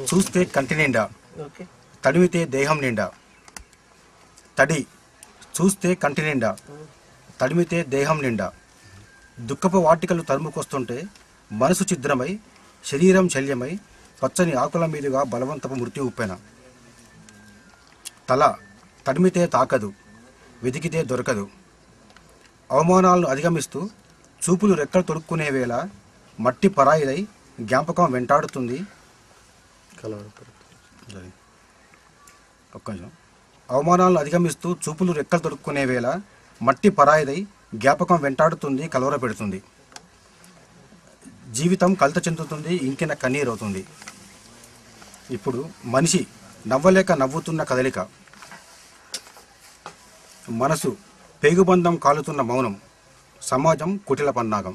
చూస్తే కంటి నిండా, తడిమితే దేహం నిండా. తడి చూస్తే కంటి నిండా, తడిమితే దేహం నిండా. దుఃఖపు వాటికలు తరుముకొస్తుంటే మనసు ఛిద్రమై, శరీరం శల్యమై, పచ్చని ఆకుల మీదుగా బలవంతపు మృత్యు ఉప్పెన. తల తడిమితే తాకదు, వెతికితే దొరకదు. అవమానాలను అధిగమిస్తూ చూపులు రెక్కలు తొడుక్కునే వేళ మట్టి పరాయిదై జ్ఞాపకం వెంటాడుతుంది. ఒక్క నిమిషం. అవమానాలను అధిగమిస్తూ చూపులు రెక్కలు తొడుక్కునే వేళ మట్టి పరాయిదై జ్ఞాపకం వెంటాడుతుంది, కలవర పెడుతుంది. జీవితం కలత చెందుతుంది, ఇంకిన కన్నీరవుతుంది. ఇప్పుడు మనిషి నవ్వలేక నవ్వుతున్న కదలిక, మనసు పేగుబంధం కాలుతున్న మౌనం, సమాజం కుటిల పన్నాగం.